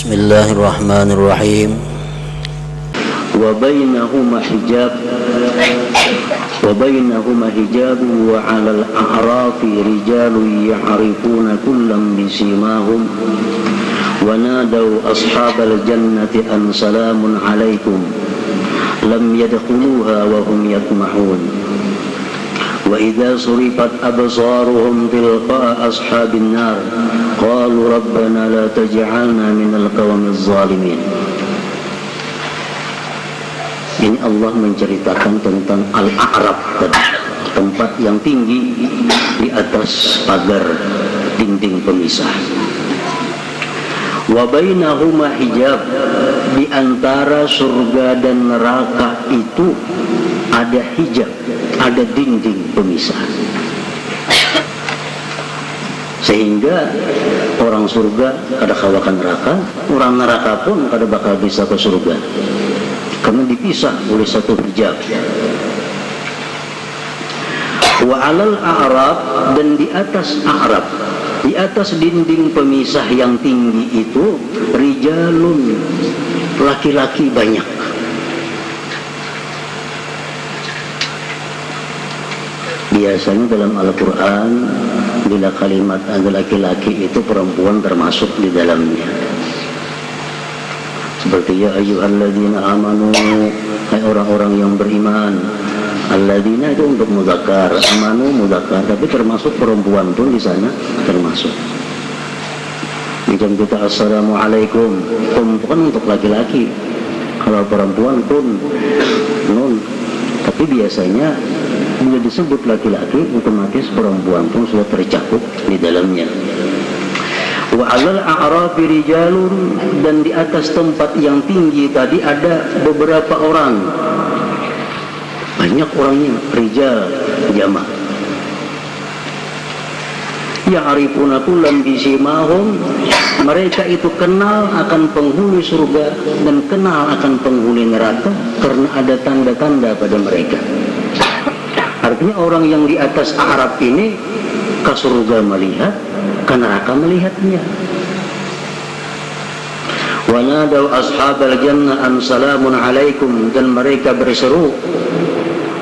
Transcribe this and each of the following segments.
Bismillahirrahmanirrahim. Wa bainahuma hijab wa 'alal a'rafi rijalun ya'rifuna kullam bisimahum wa nadaw ashabal jannati an salamun 'alaikum lam yadkhuluha wa hum yatma'un wa idza surifat absaruhum tilqa ashabin nar qalu rabbana la taj'alna minal qawmiz zalimin. Ini Allah menceritakan tentang Al-A'raf tadi, tempat yang tinggi di atas pagar dinding pemisah. Wa bainahuma hijab, di antara surga dan neraka itu ada hijab, ada dinding pemisah. Sehingga orang surga kada kawakan neraka, orang neraka pun kada bakal bisa ke surga, karena dipisah oleh satu hijab. Wa 'alal a'raf, dan di atas a'raf, di atas dinding pemisah yang tinggi itu, rijalun, laki-laki banyak. Biasanya dalam Al-Quran bila kalimat ada laki-laki itu perempuan termasuk di dalamnya. Seperti ya ayyuhalladzina amanu, hai orang-orang yang beriman. Alladzina itu untuk mudzakkar, amanu mudzakkar, tapi termasuk perempuan pun di sana termasuk. Macam kita assalamualaikum, kan untuk laki-laki. Kalau perempuan pun nun. Tapi biasanya bila disebut laki-laki, otomatis perempuan pun sudah tercakup di dalamnya. Wa 'alal a'rafi rijalun, dan di atas tempat yang tinggi tadi ada beberapa orang. Banyak orangnya, rijal jamak. Ya'rifuna kullam bisimahum, mereka itu kenal akan penghuni surga dan kenal akan penghuni neraka karena ada tanda-tanda pada mereka. Artinya orang yang di atas a'raf ini ke surga melihat, ke neraka melihatnya. Wa nadaw ashabal jannah an salamun alaikum, dan mereka berseru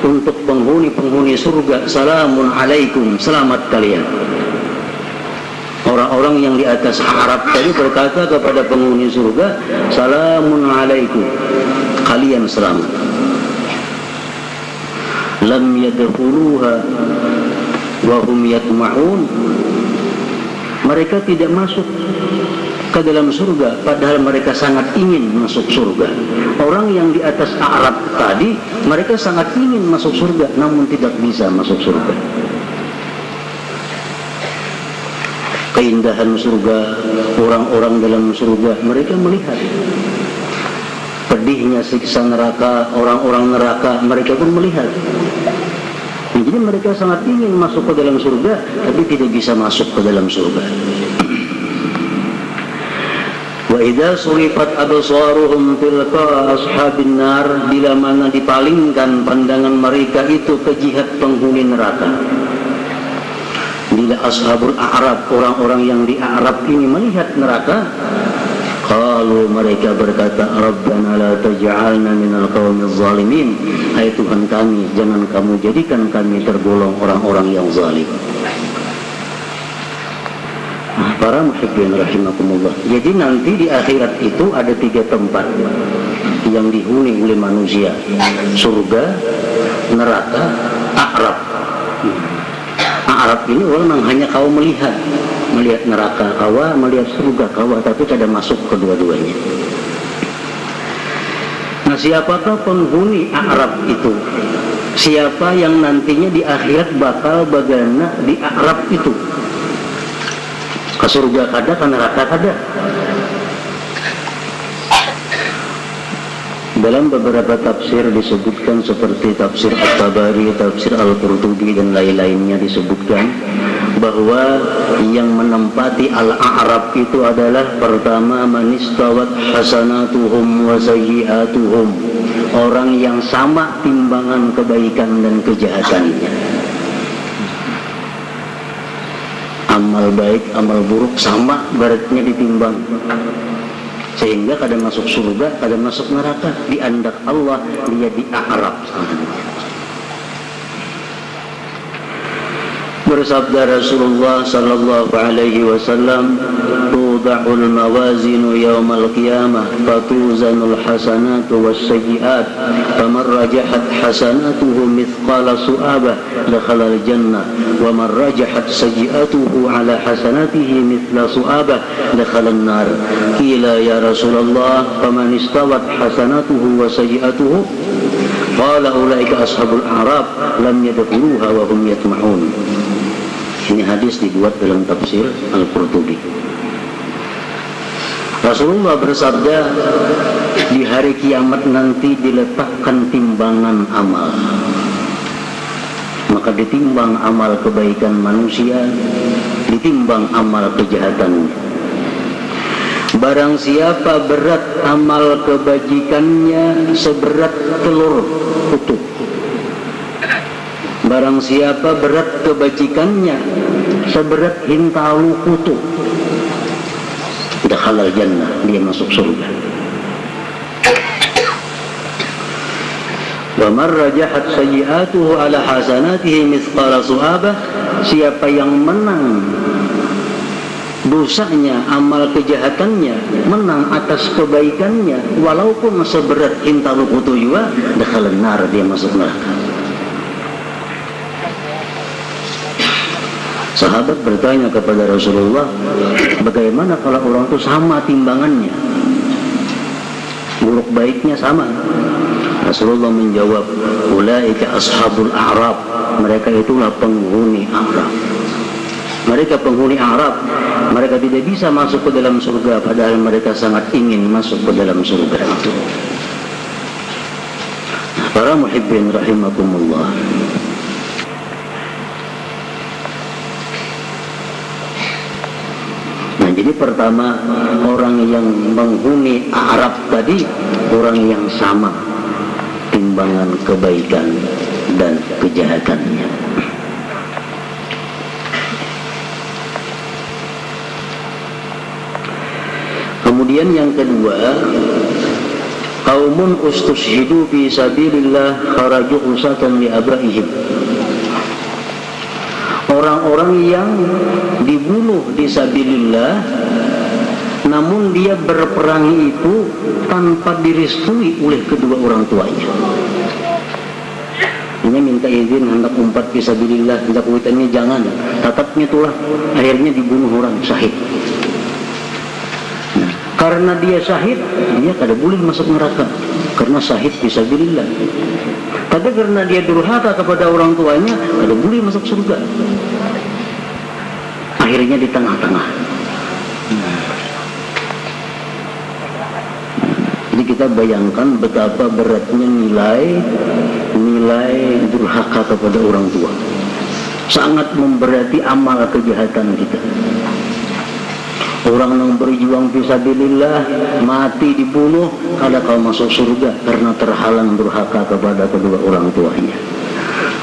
untuk penghuni-penghuni surga, salamun alaikum, selamat kalian. Orang-orang yang di atas a'raf tadi berkata kepada penghuni surga, salamun alaikum, kalian selamat. Lam yadkhuluha wa hum yatma'un, mereka tidak masuk ke dalam surga padahal mereka sangat ingin masuk surga. Orang yang di atas a'raf tadi mereka sangat ingin masuk surga namun tidak bisa masuk surga. Keindahan surga, orang-orang dalam surga mereka melihat. Pedihnya siksa neraka, orang-orang neraka mereka pun melihat. Jadi mereka sangat ingin masuk ke dalam surga tapi tidak bisa masuk ke dalam surga. Wa idza surifat absaruhum tilqa ashabin nar, bila mana dipalingkan pandangan mereka itu ke jihad penghuni neraka. Bila ashabul a'raf, orang-orang yang di a'raf ini melihat neraka, qalu, mereka berkata, rabbana la taj'alna minal qawmiz zalimin, hai Tuhan kami, jangan kamu jadikan kami tergolong orang-orang yang zalim. Para muhibbin rahimakumullah. Jadi nanti di akhirat itu ada 3 tempat yang dihuni oleh manusia: surga, neraka, a'raf. A'raf ini orang hanya kau melihat neraka kawa, melihat surga kawa, tapi tidak masuk kedua-duanya. Nah, siapakah penghuni a'raf itu? Siapa yang nantinya di akhirat bakal bagana di a'raf itu? Ke surga kada, ke neraka kada. Dalam beberapa tafsir disebutkan seperti tafsir At-Tabari, tafsir Al-Qurtubi dan lain-lainnya disebutkan bahwa yang menempati al-a'raf itu adalah pertama manistawat hasanatuhum wa sayyi'atuhum, orang yang sama timbangan kebaikan dan kejahatannya. Amal baik, amal buruk sama beratnya ditimbang. sehingga kada masuk surga, kada masuk neraka. Di andak Allah dia di a'rab sana. Bersabda Rasulullah sallallahu alaihi wasallam, tuda'ul mawazinu yawmal qiyamah fatuzanul hasanatu was-sayyi'at faman rajahat hasanatuhu mithqala su'abah dakhala al-jannah wa man rajahat sayyi'atuhu ala hasanatihi mithla su'abah dakhala an-nar. Qila ya Rasulullah faman istawat hasanatuhu wa sayyi'atuhu? Qala ulaika ashabul a'rab lam yadkhuluha wa hum yatma'un. Ini hadis dibuat dalam tafsir Al-Qurtubi. Rasulullah bersabda, di hari kiamat nanti diletakkan timbangan amal. Maka ditimbang amal kebaikan manusia, ditimbang amal kejahatan. Barang siapa berat amal kebajikannya seberat telur utuh. Barang siapa berat kebajikannya seberat hintalu kutu, dakhalal jannah, dia masuk surga. Wa man rajahat sayyi'atuhu ala hasanatihi mithqala su'abah, siapa yang menang dosanya, amal kejahatannya menang atas kebaikannya walaupun seberat hintalu kutu juga, dakhalal nar, dia masuk neraka. Sahabat bertanya kepada Rasulullah, bagaimana kalau orang itu sama timbangannya, buruk baiknya sama? Rasulullah menjawab, ulaika ashabul a'rab, mereka itulah penghuni A'rab. Mereka penghuni A'rab, mereka tidak bisa masuk ke dalam surga, padahal mereka sangat ingin masuk ke dalam surga itu. Para muhibbin rahimakumullah, jadi pertama, orang yang menghuni A'rab tadi, orang yang sama timbangan kebaikan dan kejahatannya. Kemudian yang kedua, qaumun ustushhidu fi sabilillah kharaju usatan li abraihim. Orang-orang yang dibunuh di sabilillah, namun dia berperang itu tanpa direstui oleh kedua orang tuanya. Dia minta izin hendak umpat fi sabilillah, hendak uitannya jangan, tatapnya itulah, akhirnya dibunuh orang, syahid. Nah, karena dia syahid, dia kada boleh masuk neraka, karena syahid fi sabilillah. Tapi karena dia durhaka kepada orang tuanya, kada boleh masuk surga. Akhirnya di tengah-tengah. Jadi kita bayangkan betapa beratnya nilai durhaka kepada orang tua. Sangat memberati amal kejahatan kita. Orang yang berjuang fisabilillah mati dibunuh, kada kau masuk surga karena terhalang durhaka kepada kedua orang tuanya.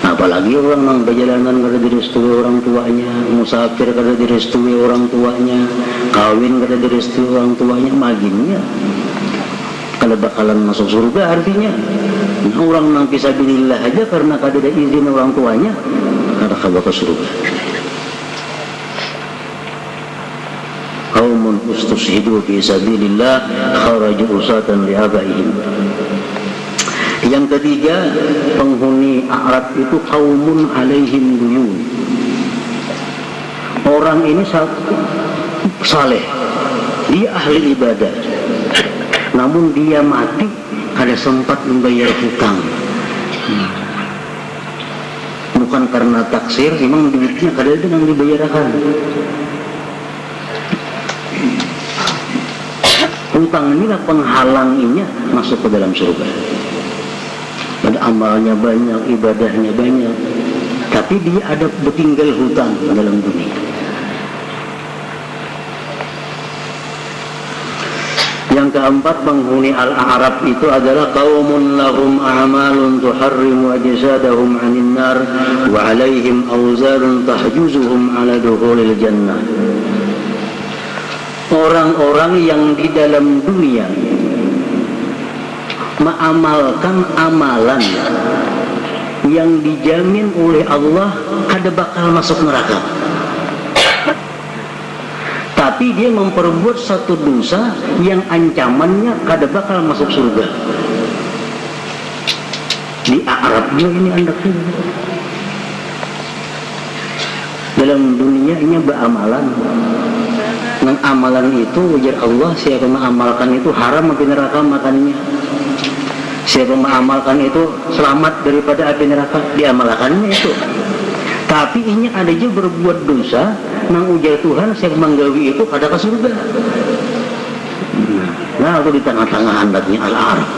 Apalagi orang yang berjalanan kada direstui orang tuanya, musafir kada direstui orang tuanya, kawin kada direstui orang tuanya, maginnya kada bakalan masuk surga artinya. Nah, orang yang fisabilillah aja karena kada ada izin orang tuanya, kada bakal surga. Qaumun ustushhidu fi sabilillah kharaju usatan li abaihim. Yang ketiga, penghuni A'rab itu qaumun alaihim duyun. Orang ini saleh, dia ahli ibadah, namun dia mati kada sempat membayar hutang. Bukan karena taksir, memang duitnya kada ada yang dibayarkan. Hutang inilah penghalanginya masuk ke dalam surga. Ada amalnya banyak, ibadahnya banyak, tapi dia ada bertinggal hutang dalam dunia. Yang keempat, penghuni Al-A'rab itu adalah qaumun lahum a'malun tuharrimu ajsadahum 'anil nar wa 'alaihim awzarun tahjuzuhum 'ala dukhulil jannah. orang-orang yang di dalam dunia mengamalkan amalan yang dijamin oleh Allah kada bakal masuk neraka, tapi dia memperbuat satu dosa yang ancamannya kada bakal masuk surga. Di Arab juga ini andaknya. Dalam dunia ini beramalan. Nang amalan itu ujar Allah, siapa mengamalkan itu haram api neraka makannya. Siapa mengamalkan itu selamat daripada api neraka, diamalkannya itu. Tapi ini ada juga berbuat dosa nang ujar Tuhan siapa menggawi itu kada ke surga. Nah, itu di tengah-tengah handaknya Al-Araf.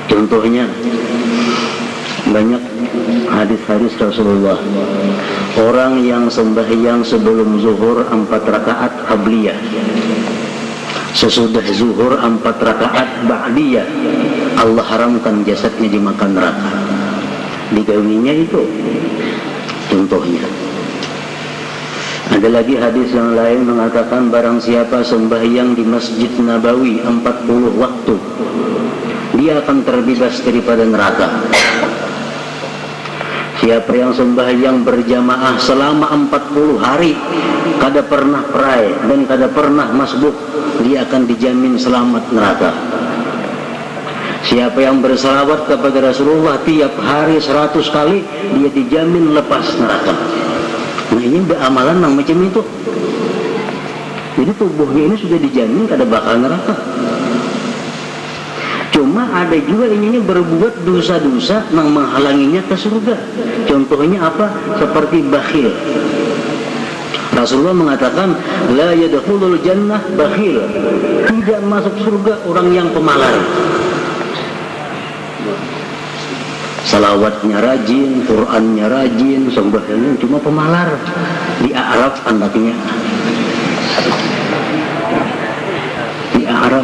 Contohnya banyak hadis-hadis Rasulullah. Orang yang sembahyang sebelum zuhur 4 rakaat qabliyah, sesudah zuhur 4 rakaat ba'diyah, Allah haramkan jasadnya dimakan neraka. Digawinya itu contohnya. Ada lagi hadis yang lain mengatakan barang siapa sembahyang di Masjid Nabawi 40 waktu, dia akan terbebas daripada neraka. Siapa yang sembahyang berjamaah selama 40 hari kada pernah perai dan kada pernah masbuk, dia akan dijamin selamat neraka. Siapa yang bersalawat kepada Rasulullah tiap hari 100 kali, dia dijamin lepas neraka. Nah, ini beramalan yang macam itu. Jadi tubuhnya ini sudah dijamin kada bakal neraka. Cuma ada juga ini berbuat dosa-dosa yang menghalanginya ke surga. Contohnya apa? Seperti bakhil. Rasulullah mengatakan la yadkhulul jannah bakhil, tidak masuk surga orang yang pemalar. Salawatnya rajin, Qurannya rajin, sembahyangnya cuma pemalar. Di Arab anaknya, di Arab.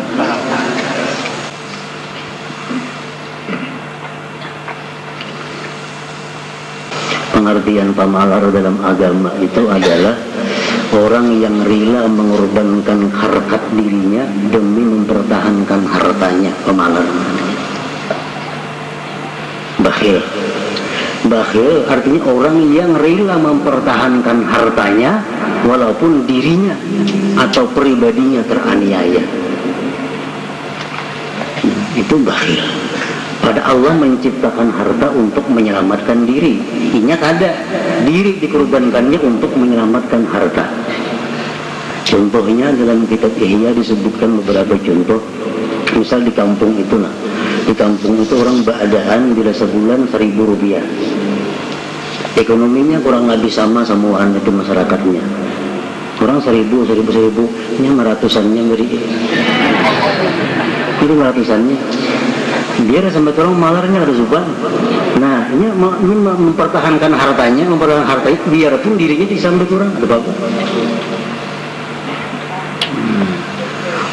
Pengertian pemalar dalam agama itu adalah orang yang rela mengorbankan harkat dirinya demi mempertahankan hartanya, pemalar. Bakhil. Bakhil artinya orang yang rela mempertahankan hartanya walaupun dirinya atau pribadinya teraniaya. Itu bakhil. Pada Allah menciptakan harta untuk menyelamatkan diri. Inya kada, diri dikorbankannya untuk menyelamatkan harta. Contohnya dalam kitab Ihya disebutkan beberapa contoh. Misal di kampung itu, di kampung itu orang beadaan bila sebulan 1.000 rupiah. Ekonominya kurang lebih sama semuaan itu masyarakatnya. Orang 1.000, ini 500-annya beri. Itu 500-annya. Biar sampai orang malarnya ada zuban. Nah, ini mempertahankan hartanya, mempertahankan harta itu biarpun dirinya disambil orang, ada apa?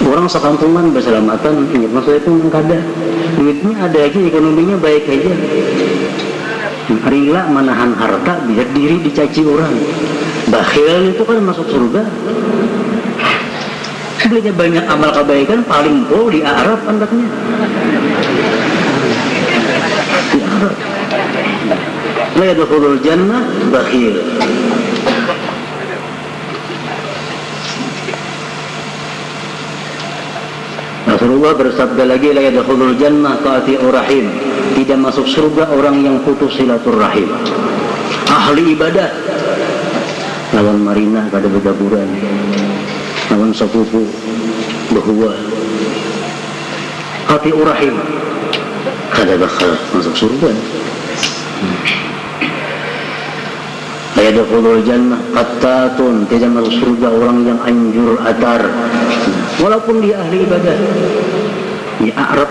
Orang sekampungan berselamatan, ingat maksudnya itu kada. Duitnya ada aja, ekonominya baik aja. Rela menahan harta biar diri dicaci orang. Bakhil itu kan masuk surga. Sebenarnya banyak amal kebaikan paling pro di Arab anaknya. Di Arab. La yadkhulul jannah bakhil. Rasulullah bersabda lagi la yadkhulul jannah qati'ur rahim. Tidak masuk surga orang yang putus silaturahim. Ahli ibadah lawan marina kada bedaburan. Lawan sepupu bahwa hati urahim kada bakal masuk surga. La yadkhulul jannah qattatun, tidak masuk surga orang yang anjur atar walaupun dia ahli ibadah. Di Arab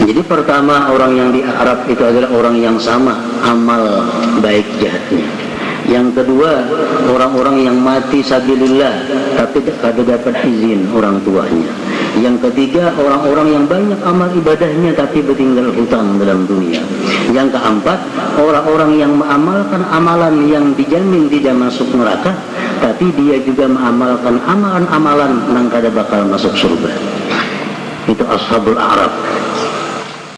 jadi pertama orang yang di Arab itu adalah orang yang sama amal baik jahatnya. Yang kedua orang-orang yang mati sabilillah tapi kada dapat izin orang tuanya. Yang ketiga, orang-orang yang banyak amal ibadahnya tapi bertinggal hutang dalam dunia. Yang keempat, orang-orang yang mengamalkan amalan yang dijamin tidak masuk neraka, tapi dia juga mengamalkan amalan-amalan yang kada bakal masuk surga. Itu ashabul a'raf.